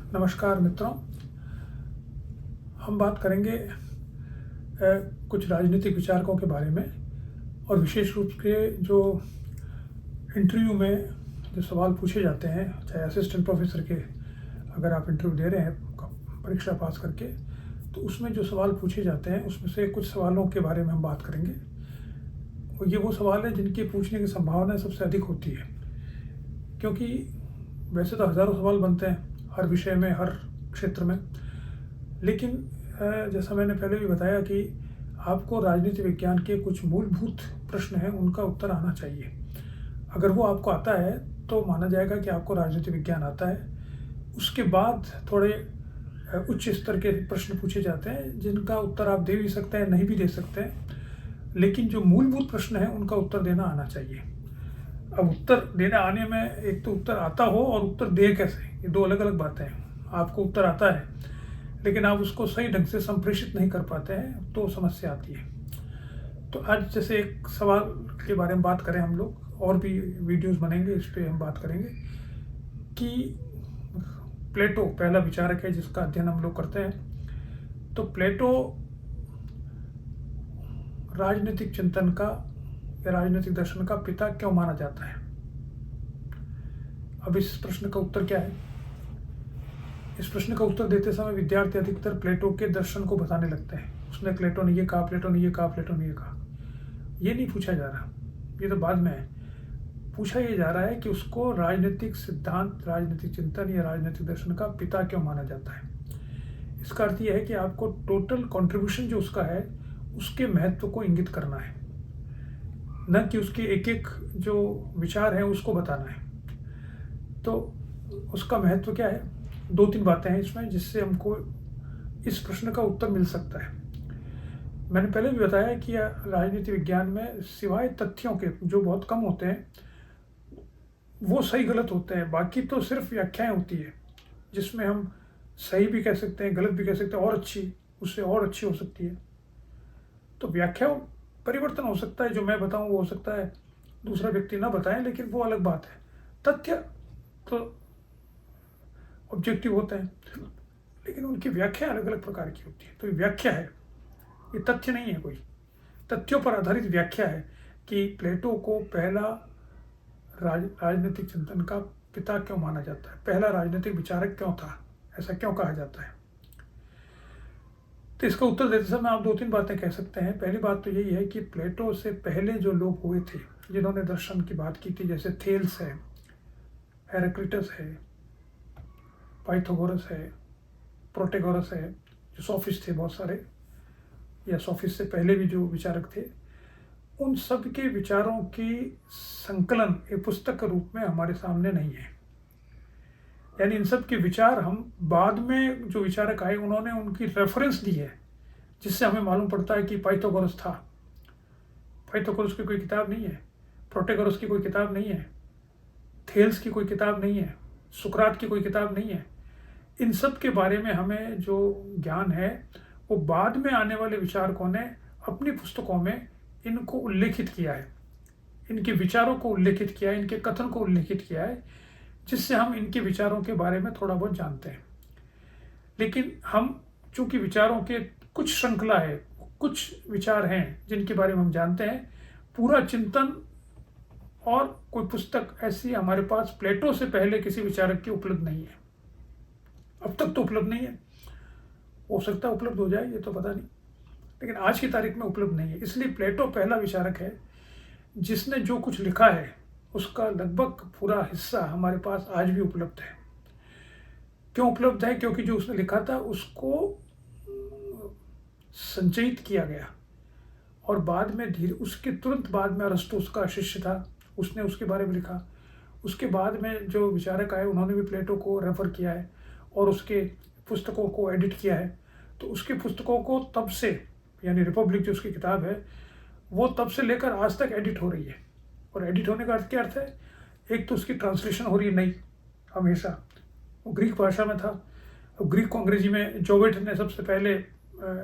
नमस्कार मित्रों, हम बात करेंगे कुछ राजनीतिक विचारकों के बारे में और विशेष रूप से जो इंटरव्यू में जो सवाल पूछे जाते हैं, चाहे असिस्टेंट प्रोफेसर के अगर आप इंटरव्यू दे रहे हैं परीक्षा पास करके, तो उसमें जो सवाल पूछे जाते हैं उसमें से कुछ सवालों के बारे में हम बात करेंगे। और ये वो सवाल है जिनके पूछने की संभावना सबसे अधिक होती है, क्योंकि वैसे तो हज़ारों सवाल बनते हैं हर विषय में, हर क्षेत्र में, लेकिन जैसा मैंने पहले भी बताया कि आपको राजनीति विज्ञान के कुछ मूलभूत प्रश्न हैं, उनका उत्तर आना चाहिए। अगर वो आपको आता है तो माना जाएगा कि आपको राजनीति विज्ञान आता है। उसके बाद थोड़े उच्च स्तर के प्रश्न पूछे जाते हैं जिनका उत्तर आप दे भी सकते हैं, नहीं भी दे सकते हैं, लेकिन जो मूलभूत प्रश्न हैं उनका उत्तर देना आना चाहिए। अब उत्तर देने आने में एक तो उत्तर आता हो और उत्तर दे कैसे, ये दो अलग अलग बातें हैं। आपको उत्तर आता है लेकिन आप उसको सही ढंग से संप्रेषित नहीं कर पाते हैं तो समस्या आती है। तो आज जैसे एक सवाल के बारे में बात करें, हम लोग और भी वीडियोस बनेंगे, इस पर हम बात करेंगे कि प्लेटो पहला विचारक है जिसका अध्ययन हम लोग करते हैं। तो प्लेटो राजनीतिक चिंतन का या राजनीतिक दर्शन का पिता क्यों माना जाता है? अब इस प्रश्न का उत्तर क्या है? इस प्रश्न का उत्तर देते समय विद्यार्थी अधिकतर प्लेटो के दर्शन को बताने लगते हैं। उसने प्लेटो ने ये कहा, प्लेटो ने ये कहा, प्लेटो ने ये कहा। ये नहीं पूछा जा रहा, ये तो बाद में है। पूछा ये जा रहा है कि उसको राजनीतिक सिद्धांत, राजनीतिक चिंतन या राजनीतिक दर्शन का पिता क्यों माना जाता है। इसका अर्थ यह है कि आपको टोटल कंट्रीब्यूशन जो उसका है उसके महत्व को इंगित करना है, न कि उसके एक एक जो विचार है उसको बताना है। तो उसका महत्व क्या है? दो तीन बातें हैं इसमें जिससे हमको इस प्रश्न का उत्तर मिल सकता है। मैंने पहले भी बताया कि राजनीति विज्ञान में सिवाय तथ्यों के, जो बहुत कम होते हैं, वो सही गलत होते हैं, बाकी तो सिर्फ व्याख्याएं होती है जिसमें हम सही भी कह सकते हैं, गलत भी कह सकते हैं, और अच्छी, उससे और अच्छी हो सकती है। तो व्याख्या परिवर्तन हो सकता है, जो मैं बताऊं वो हो सकता है दूसरा व्यक्ति ना बताएं, लेकिन वो अलग बात है। तथ्य तो ऑब्जेक्टिव होते हैं, लेकिन उनकी व्याख्या अलग अलग प्रकार की होती है। तो ये व्याख्या है, ये तथ्य नहीं है। कोई तथ्यों पर आधारित व्याख्या है कि प्लेटो को पहला राजनीतिक चिंतन का पिता क्यों माना जाता है, पहला राजनीतिक विचारक क्यों था, ऐसा क्यों कहा जाता है। तो इसका उत्तर देते समय आप दो तीन बातें कह सकते हैं। पहली बात तो यही है कि प्लेटो से पहले जो लोग हुए थे जिन्होंने दर्शन की बात की थी, जैसे थेल्स है, हेराक्लिटस है, पाइथागोरस है, प्रोटेगोरस है, जो सोफिस्ट थे बहुत सारे, या सोफिस्ट से पहले भी जो विचारक थे, उन सब के विचारों की संकलन एक पुस्तक के रूप में हमारे सामने नहीं है। यानी इन सब के विचार हम बाद में जो विचारक आए उन्होंने उनकी रेफरेंस दी है, जिससे हमें मालूम पड़ता है कि पाइथागोरस था। पाइथागोरस की कोई किताब नहीं है, प्रोटेगोरस की कोई किताब नहीं है, थेल्स की कोई किताब नहीं है, सुकरात की कोई किताब नहीं है। इन सब के बारे में हमें जो ज्ञान है वो बाद में आने वाले विचारकों ने अपनी पुस्तकों में इनको उल्लेखित किया है, इनके विचारों को उल्लेखित किया है, इनके कथन को उल्लेखित किया है, जिससे हम इनके विचारों के बारे में थोड़ा बहुत जानते हैं। लेकिन हम चूंकि विचारों के कुछ श्रृंखला है, कुछ विचार हैं जिनके बारे में हम जानते हैं, पूरा चिंतन और कोई पुस्तक ऐसी हमारे पास प्लेटो से पहले किसी विचारक की उपलब्ध नहीं है। अब तक तो उपलब्ध नहीं है, हो सकता है उपलब्ध हो जाए, ये तो पता नहीं, लेकिन आज की तारीख में उपलब्ध नहीं है। इसलिए प्लेटो पहला विचारक है जिसने जो कुछ लिखा है उसका लगभग पूरा हिस्सा हमारे पास आज भी उपलब्ध है। क्यों उपलब्ध है? क्योंकि जो उसने लिखा था उसको संचयित किया गया, और बाद में धीरे, उसके तुरंत बाद में अरस्तु उसका शिष्य था, उसने उसके बारे में लिखा। उसके बाद में जो विचारक आए उन्होंने भी प्लेटो को रेफर किया है और उसके पुस्तकों को एडिट किया है। तो उसकी पुस्तकों को तब से, यानी रिपब्लिक जो उसकी किताब है, वो तब से लेकर आज तक एडिट हो रही है। और एडिट होने का अर्थ क्या अर्थ है? एक तो उसकी ट्रांसलेशन हो रही है नई, हमेशा वो ग्रीक भाषा में था, अब ग्रीक को अंग्रेजी में जोवेट ने सबसे पहले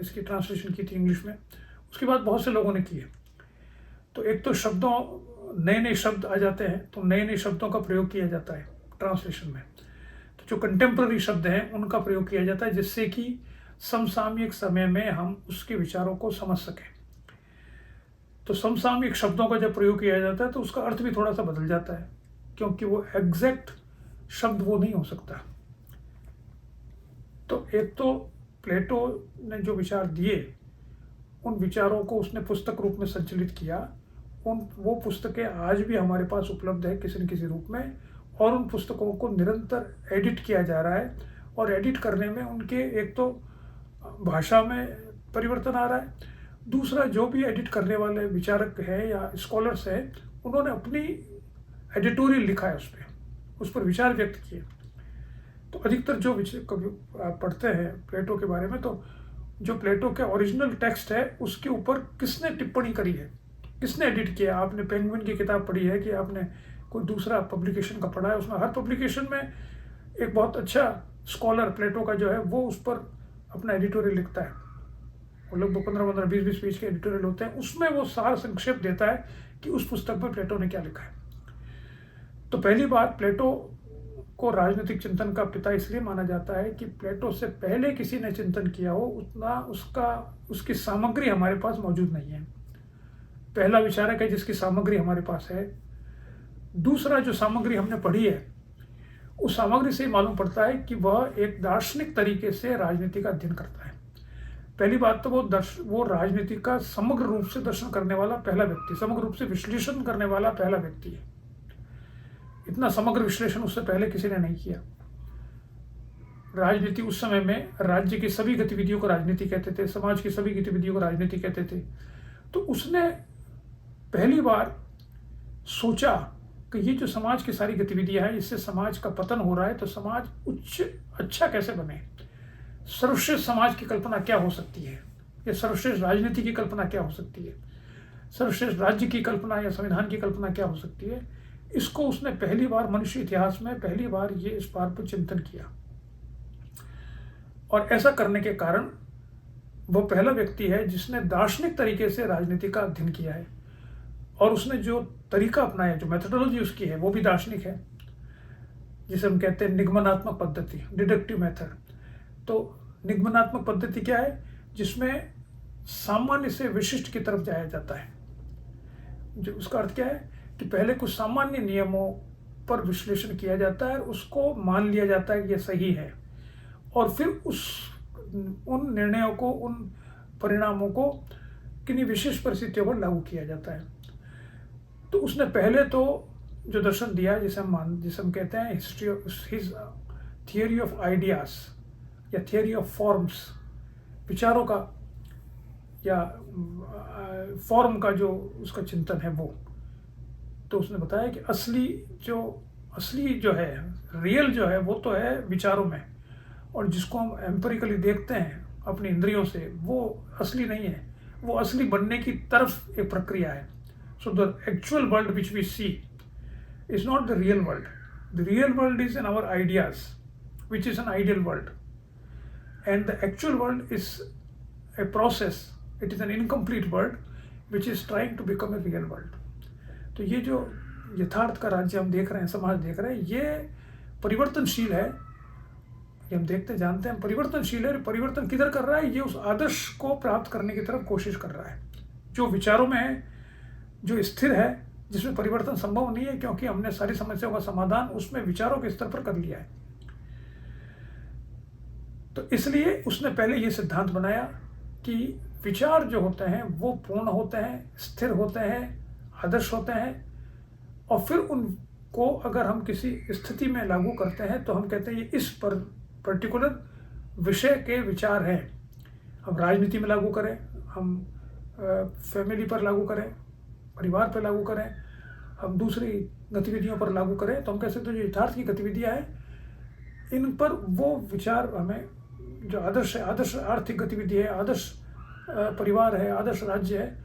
इसकी ट्रांसलेशन की थी इंग्लिश में, उसके बाद बहुत से लोगों ने की है। तो एक तो शब्दों, नए नए शब्द आ जाते हैं तो नए नए शब्दों का प्रयोग किया जाता है ट्रांसलेशन में। तो जो कंटेम्प्ररी शब्द हैं उनका प्रयोग किया जाता है, जिससे कि समसामयिक समय में हम उसके विचारों को समझ सकें। तो समसामयिक शब्दों का जब प्रयोग किया जाता है तो उसका अर्थ भी थोड़ा सा बदल जाता है, क्योंकि वो एग्जैक्ट शब्द वो नहीं हो सकता। तो एक तो प्लेटो ने जो विचार दिए, उन विचारों को उसने पुस्तक रूप में संकलित किया। वो पुस्तकें आज भी हमारे पास उपलब्ध है किसी न किसी रूप में, और उन पुस्तकों को निरंतर एडिट किया जा रहा है, और एडिट करने में उनके एक तो भाषा में परिवर्तन आ रहा है, दूसरा जो भी एडिट करने वाले विचारक हैं या स्कॉलर्स हैं, उन्होंने अपनी एडिटोरियल लिखा है उस पर विचार व्यक्त किए। तो अधिकतर जो कभी आप पढ़ते हैं प्लेटो के बारे में, तो जो प्लेटो के ओरिजिनल टेक्स्ट है उसके ऊपर किसने टिप्पणी करी है, किसने एडिट किया। आपने पेंगुइन की किताब पढ़ी है कि आपने कोई दूसरा पब्लिकेशन का पढ़ा है, उसमें हर पब्लिकेशन में एक बहुत अच्छा स्कॉलर प्लेटो का जो है वो उस पर अपना एडिटोरियल लिखता है। वो लगभग 15-15, 20-20 पेज के एडिटोरियल होते हैं, उसमें वो सार संक्षेप देता है कि उस पुस्तक में प्लेटो ने क्या लिखा है। तो पहली बात, प्लेटो को राजनीतिक चिंतन का पिता इसलिए माना जाता है कि प्लेटो से पहले किसी ने चिंतन किया हो उतना उसकी सामग्री हमारे पास मौजूद नहीं है। पहला विचारक है जिसकी सामग्री हमारे पास है। दूसरा, जो सामग्री हमने पढ़ी है उस सामग्री से मालूम पड़ता है कि वह एक दार्शनिक तरीके से राजनीति का अध्ययन करता है। पहली बात तो वो राजनीति का समग्र रूप से दर्शन करने वाला पहला व्यक्ति, समग्र रूप से विश्लेषण करने वाला पहला व्यक्ति है। इतना समग्र विश्लेषण उससे पहले किसी ने नहीं किया। राजनीति उस समय में राज्य की सभी गतिविधियों को राजनीति कहते थे, समाज की सभी गतिविधियों को राजनीति कहते थे। तो उसने पहली बार सोचा कि ये जो समाज की सारी गतिविधियां हैं, इससे समाज का पतन हो रहा है, तो समाज अच्छा कैसे बने, सर्वश्रेष्ठ समाज की कल्पना क्या हो सकती है, या सर्वश्रेष्ठ राजनीति की कल्पना क्या हो सकती है, सर्वश्रेष्ठ राज्य की कल्पना या संविधान की कल्पना क्या हो सकती है। इसको उसने पहली बार मनुष्य इतिहास में पहली बार ये इस बार पर चिंतन किया, और ऐसा करने के कारण वो पहला व्यक्ति है जिसने दार्शनिक तरीके से राजनीति का अध्ययन किया है। और उसने जो तरीका अपनाया, जो मेथोडोलॉजी उसकी है, वो भी दार्शनिक है, जिसे हम कहते हैं निगमनात्मक पद्धति, डिडक्टिव मेथड। तो निगमनात्मक पद्धति क्या है? जिसमें सामान्य से विशिष्ट की तरफ जाया जाता है। जो उसका अर्थ क्या है कि पहले कुछ सामान्य नियमों पर विश्लेषण किया जाता है, उसको मान लिया जाता है कि यह सही है, और फिर उन निर्णयों को, उन परिणामों को किन्हीं विशेष परिस्थितियों पर लागू किया जाता है। तो उसने पहले तो जो दर्शन दिया, जिसे हम कहते हैं हिज थियोरी ऑफ आइडियाज या थियोरी ऑफ फॉर्म्स, विचारों का या फॉर्म का जो उसका चिंतन है वो। तो उसने बताया कि असली जो है, रियल जो है, वो तो है विचारों में, और जिसको हम एम्पिरिकली देखते हैं अपनी इंद्रियों से, वो असली नहीं है, वो असली बनने की तरफ एक प्रक्रिया है। So the actual world which we see is not the real world. The real world is in our ideas, which is an ideal world, and the actual world is a process, it is an incomplete world which is trying to become a real world. तो ये जो यथार्थ का राज्य हम देख रहे हैं, समाज देख रहे हैं, ये परिवर्तनशील है, ये हम देखते जानते हैं परिवर्तनशील है। परिवर्तन किधर कर रहा है? ये उस आदर्श को प्राप्त करने की तरफ कोशिश कर रहा है जो विचारों में है, जो स्थिर है, जिसमें परिवर्तन संभव नहीं है, क्योंकि हमने सारी समस्याओं का समाधान उसमें विचारों के स्तर पर कर लिया है। तो इसलिए उसने पहले ये सिद्धांत बनाया कि विचार जो होते हैं वो पूर्ण होते हैं, स्थिर होते हैं, आदर्श होते हैं, और फिर उनको अगर हम किसी स्थिति में लागू करते हैं तो हम कहते हैं ये इस पर्टिकुलर विषय के विचार हैं। हम राजनीति में लागू करें, हम फैमिली पर लागू करें, परिवार पर लागू करें, हम दूसरी गतिविधियों पर लागू करें, तो हम कह सकते हैं जो यथार्थ की गतिविधियाँ हैं इन पर वो विचार हमें, जो आदर्श है, आदर्श आर्थिक गतिविधि है, आदर्श परिवार है, आदर्श राज्य है,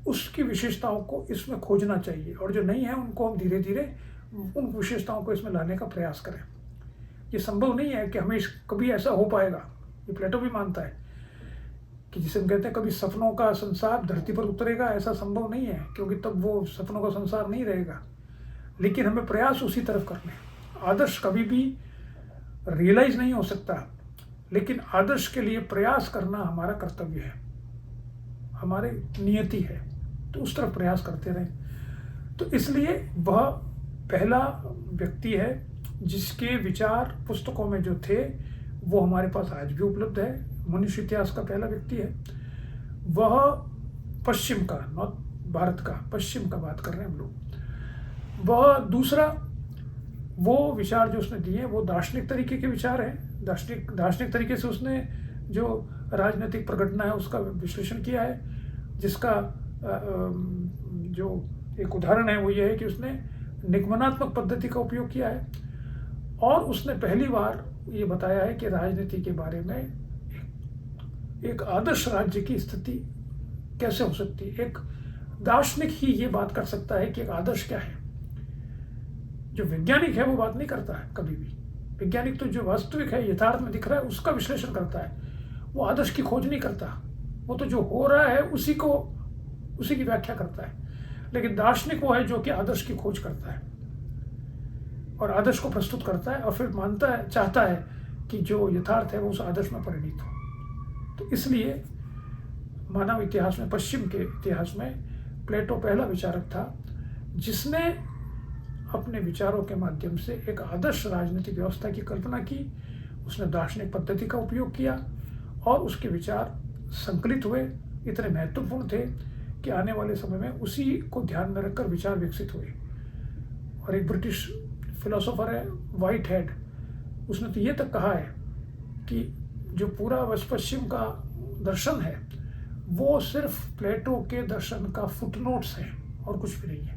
उसकी विशेषताओं को इसमें खोजना चाहिए, और जो नहीं है उनको हम धीरे धीरे उन विशेषताओं को इसमें लाने का प्रयास करें। ये संभव नहीं है कि हमें कभी ऐसा हो पाएगा। ये प्लेटो भी मानता है कि जिसे हम कहते हैं कभी सपनों का संसार धरती पर उतरेगा, ऐसा संभव नहीं है, क्योंकि तब वो सपनों का संसार नहीं रहेगा। लेकिन हमें प्रयास उसी तरफ करने। आदर्श कभी भी रियलाइज नहीं हो सकता, लेकिन आदर्श के लिए प्रयास करना हमारा कर्तव्य है, हमारी नियति है, तो उस तरफ प्रयास करते रहें। तो इसलिए वह पहला व्यक्ति है जिसके विचार पुस्तकों में जो थे वो हमारे पास आज भी उपलब्ध है। मनुष्य इतिहास का पहला व्यक्ति है। वह पश्चिम का, नॉर्थ भारत का, पश्चिम का बात कर रहे हैं हम लोग। वह दूसरा, वो विचार जो उसने दिए वो दार्शनिक तरीके के विचार हैं। दार्शनिक तरीके से उसने जो राजनीतिक प्रगटना है उसका विश्लेषण किया है, जिसका जो एक उदाहरण है वो ये है कि उसने निगमनात्मक पद्धति का उपयोग किया है, और उसने पहली बार ये बताया है कि राजनीति के बारे में एक आदर्श राज्य की स्थिति कैसे हो सकती है। एक दार्शनिक ही ये बात कर सकता है कि एक आदर्श क्या है। जो वैज्ञानिक है वो बात नहीं करता है कभी भी। वैज्ञानिक तो जो वास्तविक है, यथार्थ में दिख रहा है, उसका विश्लेषण करता है, वो आदर्श की खोज नहीं करता। वो तो जो हो रहा है उसी की व्याख्या करता है। लेकिन दार्शनिक वो है जो कि आदर्श की खोज करता है और आदर्श को प्रस्तुत करता है, और फिर चाहता है कि जो यथार्थ है वो उस आदर्श में परिणित हो। तो इसलिए मानव इतिहास में, पश्चिम के इतिहास में प्लेटो पहला विचारक था जिसने अपने विचारों के माध्यम से एक आदर्श राजनीतिक व्यवस्था की कल्पना की। उसने दार्शनिक पद्धति का उपयोग किया और उसके विचार संकलित हुए, इतने महत्वपूर्ण थे कि आने वाले समय में उसी को ध्यान में रखकर विचार विकसित हुए। और एक ब्रिटिश फिलोसोफर है व्हाइट हेड, उसने तो ये तक कहा है कि जो पूरा वेस्ट पश्चिम का दर्शन है वो सिर्फ प्लेटो के दर्शन का फुटनोट्स है और कुछ भी नहीं है।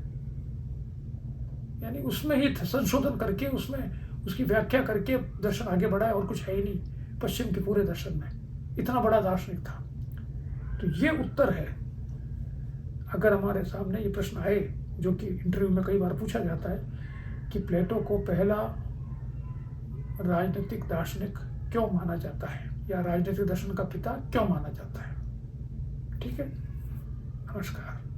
यानी उसमें ही संशोधन करके, उसमें उसकी व्याख्या करके दर्शन आगे बढ़ा है और कुछ है ही नहीं पश्चिम के पूरे दर्शन में। इतना बड़ा दार्शनिक था। तो ये उत्तर है। अगर हमारे सामने ये प्रश्न आए, जो कि इंटरव्यू में कई बार पूछा जाता है कि प्लेटो को पहला राजनीतिक दार्शनिक क्यों माना जाता है या राजनीतिक दर्शन का पिता क्यों माना जाता है। ठीक है, नमस्कार।